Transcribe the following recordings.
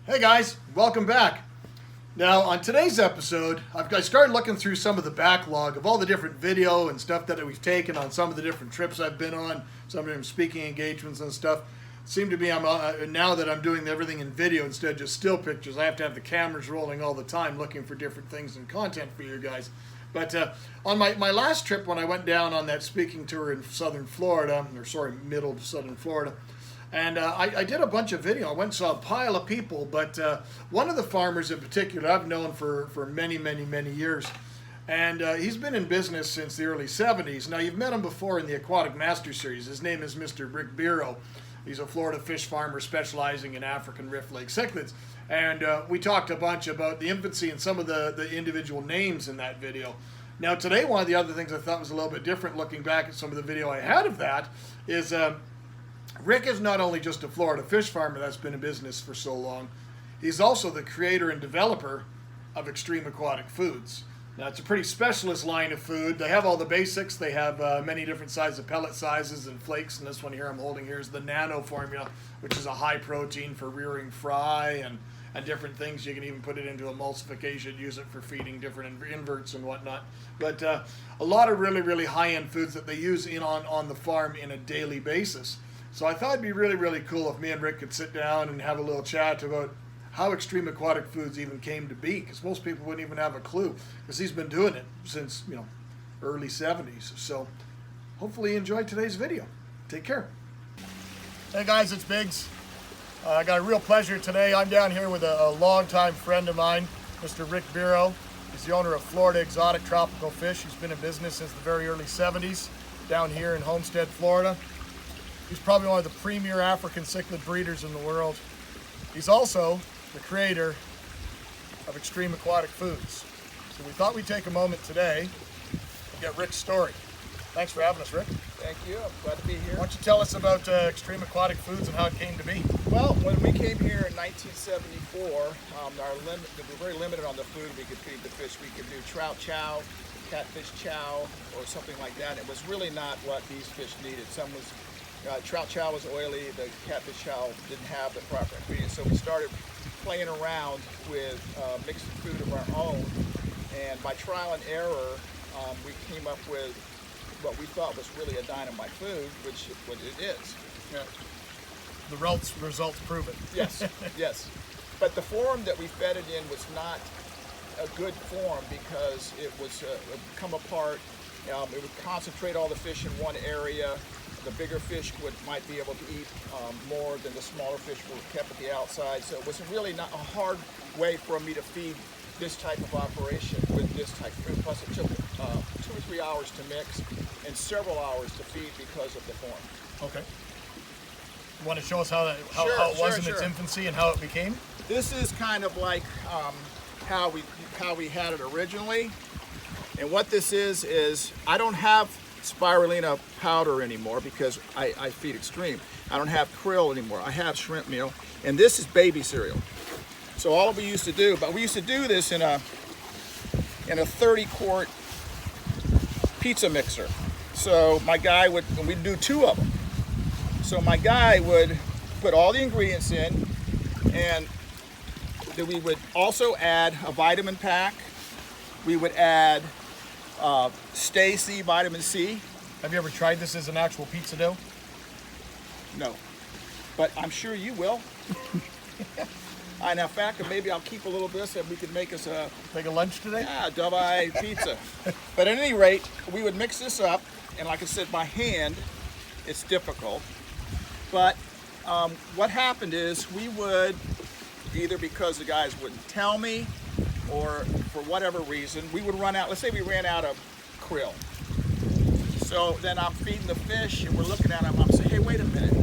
Hey guys, welcome back. Now on today's episode, I started looking through some of the backlog of all the different video and stuff that we've taken on some of the different trips I've been on, some of them speaking engagements and stuff. It seemed to be now that I'm doing everything in video instead of just still pictures, I have to have the cameras rolling all the time looking for different things and content for you guys. But on my last trip when I went down on that speaking tour in southern Florida, middle of southern Florida, and I did a bunch of video. I went and saw a pile of people, but one of the farmers in particular I've known for many years. And he's been in business since the early 70s. Now, you've met him before in the Aquatic Masters Series. His name is Mr. Rick Biro. He's a Florida fish farmer specializing in African Rift Lake cichlids. And we talked a bunch about the infancy and some of the individual names in that video. Now, today, one of the other things I thought was a little bit different looking back at some of the video I had of that is Rick is not only just a Florida fish farmer that's been in business for so long, he's also the creator and developer of Xtreme Aquatic Foods. Now, it's a pretty specialist line of food. They have all the basics. They have many different sizes of pellet sizes and flakes, and this one here I'm holding here is the nano formula, which is a high protein for rearing fry and different things. You can even put it into emulsification, use it for feeding different inverts and whatnot. But a lot of really high-end foods that they use on the farm in a daily basis. So I thought it'd be really cool if me and Rick could sit down and have a little chat about how Xtreme Aquatic Foods even came to be, because most people wouldn't even have a clue, because he's been doing it since, early 70s. So hopefully you enjoyed today's video. Take care. Hey guys, it's Biggs. I got a real pleasure today. I'm down here with a longtime friend of mine, Mr. Rick Biro. He's the owner of Florida Exotic Tropical Fish. He's been in business since the very early 70s down here in Homestead, Florida. He's probably one of the premier African cichlid breeders in the world. He's also the creator of Xtreme Aquatic Foods. So we thought we'd take a moment today to get Rick's story. Thanks for having us, Rick. Thank you. I'm glad to be here. Why don't you tell us about Xtreme Aquatic Foods and how it came to be? Well, when we came here in 1974, we were very limited on the food we could feed the fish. We could do trout chow, catfish chow, or something like that. It was really not what these fish needed. Trout chow was oily, the catfish chow didn't have the proper ingredients, so we started playing around with mixing food of our own, and by trial and error, we came up with what we thought was really a dynamite food, which what it is. Yeah. The results prove it. Yes, yes. But the form that we fed it in was not a good form because it was it would come apart. It would concentrate all the fish in one area. The bigger fish might be able to eat more than the smaller fish were kept at the outside. So it was really not a hard way for me to feed this type of operation with this type of food. Plus it took 2 or 3 hours to mix and several hours to feed because of the form. Okay. You want to show us how it was in its infancy and how it became? This is kind of like how we had it originally. And what this is I don't have spirulina powder anymore because I feed Xtreme. I don't have krill anymore. I have shrimp meal, and this is baby cereal. So all we used to do, but we used to do this in a 30-quart pizza mixer. So my guy we'd do 2 of them. So my guy would put all the ingredients in, and then we would also add a vitamin pack. We would add Stacy vitamin C. Have you ever tried this as an actual pizza dough? No, but I'm sure you will. And in fact, maybe I'll keep a little bit so we could make us a lunch today. Yeah, double-eye pizza. But at any rate, we would mix this up, and like I said, by hand, it's difficult. But what happened is we would, either because the guys wouldn't tell me, or for whatever reason, we would run out. Let's say we ran out of krill. So then I'm feeding the fish, and we're looking at them. I'm saying, hey, wait a minute.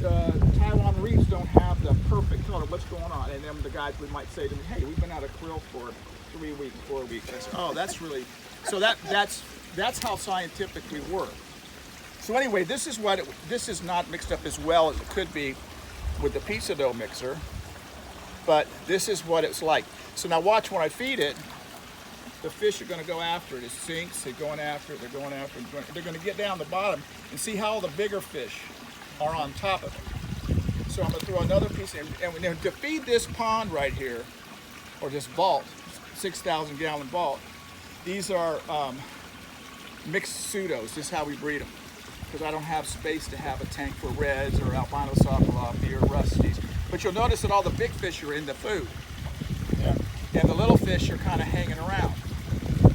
The Taiwan reefs don't have the perfect color. What's going on? And then the guys might say to me, hey, we've been out of krill for 3 weeks, 4 weeks. I said, oh, that's really. So that's how scientific we were. So anyway, this is not mixed up as well as it could be with the pizza dough mixer, but this is what it's like. So now watch when I feed it. The fish are going to go after it. It sinks. They're going after it. They're going after it. They're going to get down the bottom and see how the bigger fish are on top of it. So I'm gonna throw another piece in, and to feed this pond right here, or this vault, 6,000 gallon vault, these are mixed pseudos. This is how we breed them, because I don't have space to have a tank for reds or albino sockolopi or rusties. But you'll notice that all the big fish are in the food, and the little fish are kind of hanging around.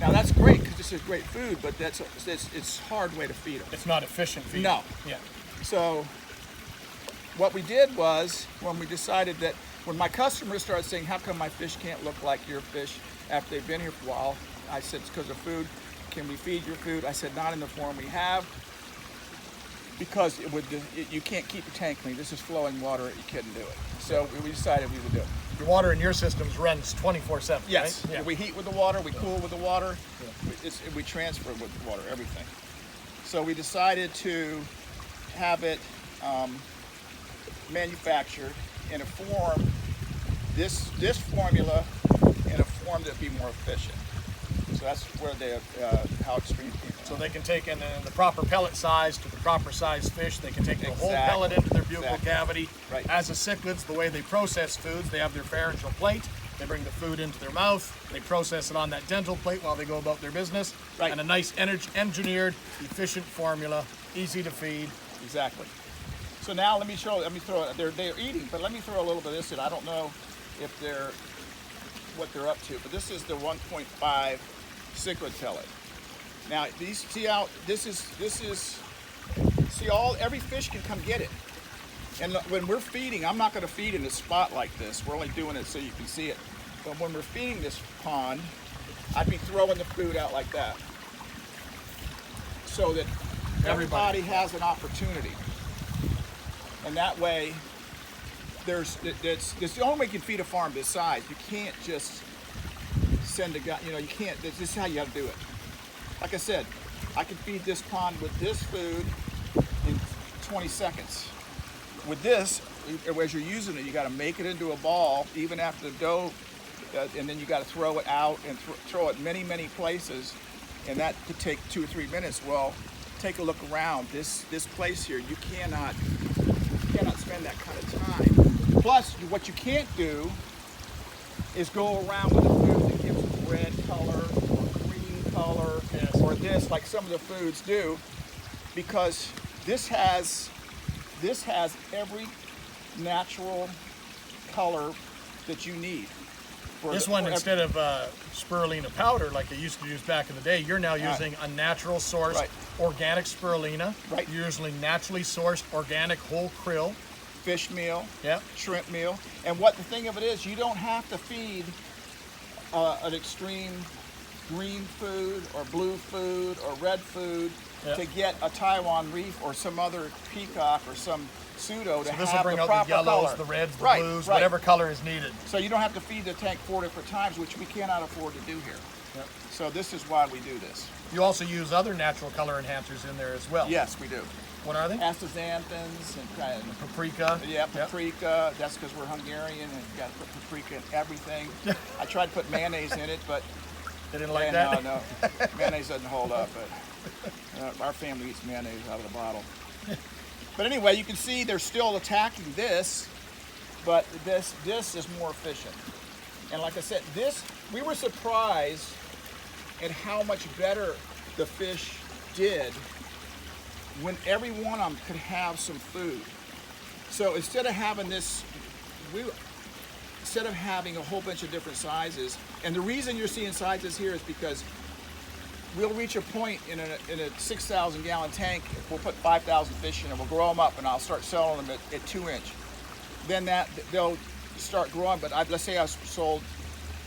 Now that's great because this is great food, but it's a hard way to feed them. It's not efficient feeding. No. Yeah. So what we did was, when we decided that, when my customers started saying, how come my fish can't look like your fish after they've been here for a while? I said, it's because of food. Can we feed your food? I said, not in the form we have, because you can't keep your tank clean. This is flowing water, you couldn't do it. So we decided we would do it. Your water in your systems runs 24/7, Yes. right? Yeah. We heat with the water, we cool with the water, we transfer with the water, everything. So we decided to have it manufactured in a form, this formula, in a form that would be more efficient. So that's where how Xtreme came from. So they can take in the proper pellet size to the proper size fish. They can take the whole Exactly. pellet into their buccal cavity. Right. As a cichlids, the way they process foods, they have their pharyngeal plate. They bring the food into their mouth. They process it on that dental plate while they go about their business. Right. And a nice engineered, efficient formula, easy to feed. Exactly. So now let me throw it. They're eating, but let me throw a little bit of this in. I don't know if what they're up to, but this is the 1.5 cichlid pellet. Now see every fish can come get it. And when we're feeding, I'm not going to feed in a spot like this. We're only doing it so you can see it. But when we're feeding this pond, I'd be throwing the food out like that, so that everybody has an opportunity. And that way, it's the only way you can feed a farm this size. You can't just send a guy, you can't, this is how you have to do it. Like I said, I can feed this pond with this food in 20 seconds. With this, as you're using it, you got to make it into a ball, even after the dough, and then you got to throw it out and throw it many, many places, and that could take 2 or 3 minutes. Well, take a look around. This place here, you cannot spend that kind of time. Plus, what you can't do is go around with a food that gives red color or green color or this, like some of the foods do, because this has every natural color that you need. This one, instead of spirulina powder like they used to use back in the day, you're now using a natural source, organic spirulina. Right. You're using naturally sourced organic whole krill. Fish meal, Yep. shrimp meal. And what the thing of it is, you don't have to feed an extreme green food or blue food or red food to get a Taiwan reef or some other peacock or some pseudo to have the proper color. So this will bring out the yellows, the reds, the blues, whatever color is needed. So you don't have to feed the tank 4 different times, which we cannot afford to do here. Yep. So this is why we do this. You also use other natural color enhancers in there as well. Yes, we do. What are they? Astaxanthins and paprika. Yeah, paprika. Yep. That's because we're Hungarian and you got to put paprika in everything. I tried to put mayonnaise in it, but they didn't like that. No, mayonnaise doesn't hold up. But our family eats mayonnaise out of the bottle. But anyway, you can see they're still attacking this, but this is more efficient. And like I said, we were surprised at how much better the fish did when every one of them could have some food. So instead of having having a whole bunch of different sizes, and the reason you're seeing sizes here is because we'll reach a point in a 6,000 gallon tank, we'll put 5,000 fish in and we'll grow them up and I'll start selling them at 2 inch. Then they'll start growing, but let's say I sold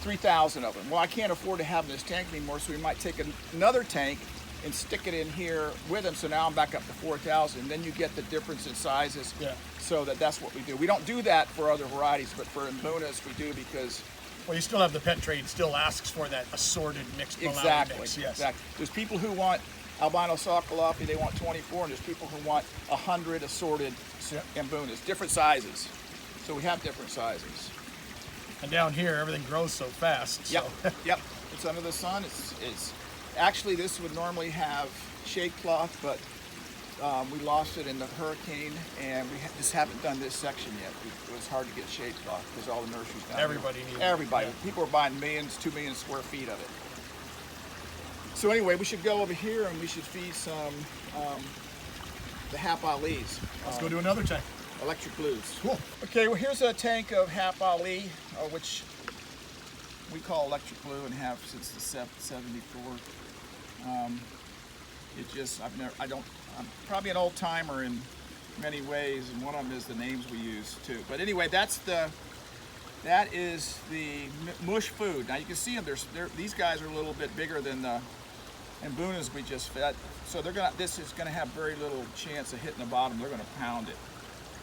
3,000 of them. Well, I can't afford to have them in this tank anymore, so we might take another tank and stick it in here with them. So now I'm back up to 4,000. Then you get the difference in sizes. Yeah. So that's what we do. We don't do that for other varieties, but for Mbunas we do because. Well, you still have the pet trade still asks for that assorted mixed Exactly. mix. Yes. Exactly. There's people who want albino sockolopi, they want 24, and there's people who want 100 assorted Mbunas, different sizes. So we have different sizes. And down here, everything grows so fast. Yep. So. Yep. It's under the sun. It's actually, this would normally have shade cloth, but We lost it in the hurricane, and we just haven't done this section yet. It was hard to get shaped off because all the nurseries down Everybody needs it. Everybody. Yeah. People are buying 2 million square feet of it. So anyway, we should go over here and we should feed some the Hap Alis. Let's go do another tank. Electric blues. Cool. Okay, well here's a tank of Hap Ali, which we call electric blue and have since the 74. I'm probably an old timer in many ways, and one of them is the names we use too. But anyway, that is the mush food. Now you can see them. These guys are a little bit bigger than the Mbunas we just fed. So this is gonna have very little chance of hitting the bottom. They're gonna pound it.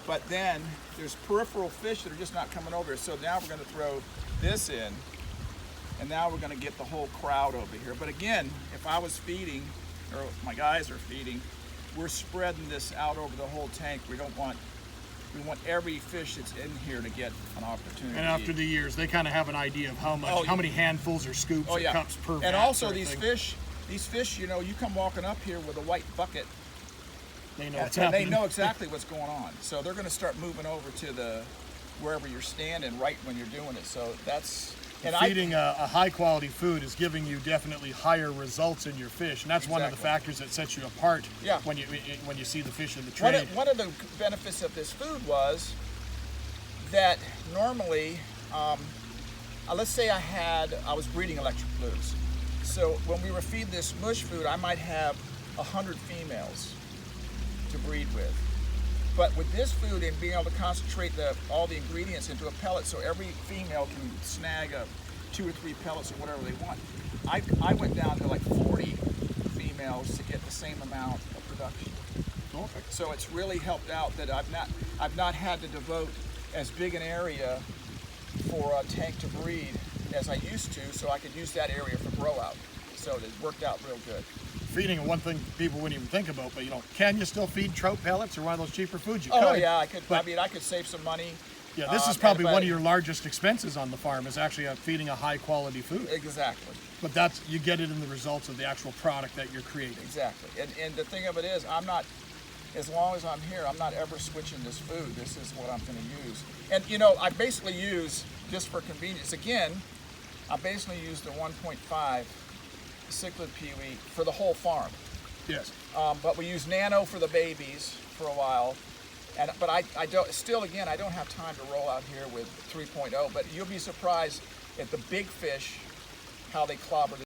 But then there's peripheral fish that are just not coming over. So now we're gonna throw this in, and now we're gonna get the whole crowd over here. But again, if I was feeding, or if my guys are feeding, we're spreading this out over the whole tank. We want every fish that's in here to get an opportunity. And after the years, they kind of have an idea of how much, how many handfuls or scoops or cups per vat. And also these fish, you know, you come walking up here with a white bucket, they know what's happening. They know exactly what's going on. So they're going to start moving over to wherever you're standing right when you're doing it. So that's... And feeding a high quality food is giving you definitely higher results in your fish, and that's one of the factors that sets you apart when you see the fish in the trade. One of the benefits of this food was that normally, let's say I was breeding electric blues. So when we were feeding this mush food, I might have 100 females to breed with. But with this food and being able to concentrate all the ingredients into a pellet, so every female can snag 2 or 3 pellets or whatever they want, I went down to like 40 females to get the same amount of production. Okay. So it's really helped out that I've not had to devote as big an area for a tank to breed as I used to, so I could use that area for grow out. So it worked out real good. Feeding, one thing people wouldn't even think about, but can you still feed trout pellets or one of those cheaper foods? You could. Oh yeah, I could. I mean, I could save some money. Yeah, this is probably one of your largest expenses on the farm, is actually feeding a high quality food. Exactly. But you get it in the results of the actual product that you're creating. Exactly. And the thing of it is, I'm not, as long as I'm here, I'm not ever switching this food. This is what I'm going to use. And I basically use, just for convenience, again, I basically use the 1.5 cichlid peewee for the whole farm. Yes. But we use nano for the babies for a while, but I don't have time to roll out here with 3.0. But you'll be surprised at the big fish, how they clobber. Is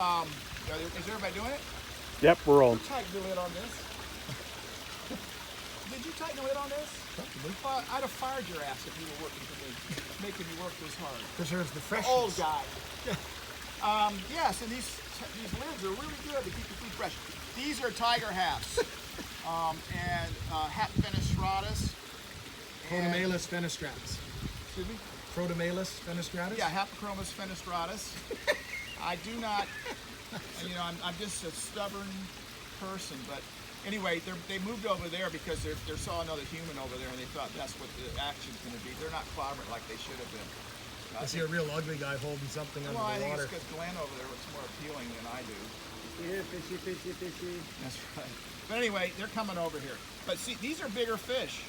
everybody doing it? Yep, we're rolling. Tighten the lid on this. Did you tighten the lid on this? I'd have fired your ass if you were working for me, making you work this hard. Preserves the freshness. Old guy. Yes, and these lids are really good to keep the food fresh. These are tiger haps, and Hap fenestratus. Protomalus fenestratus. Excuse me? Protomalus fenestratus? Yeah, Hapachromis fenestratus. I do not, I'm just a stubborn person, but anyway, they moved over there because they saw another human over there and they thought that's what the action's going to be. They're not clobbering like they should have been. I see a real ugly guy holding something under the water. I think it's because Glenn over there looks more appealing than I do. Yeah, fishy, fishy, fishy. That's right. But anyway, they're coming over here. But see, these are bigger fish,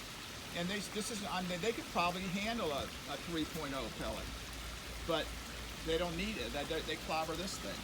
and they could probably handle a 3.0 pellet, but they don't need it. They clobber this thing.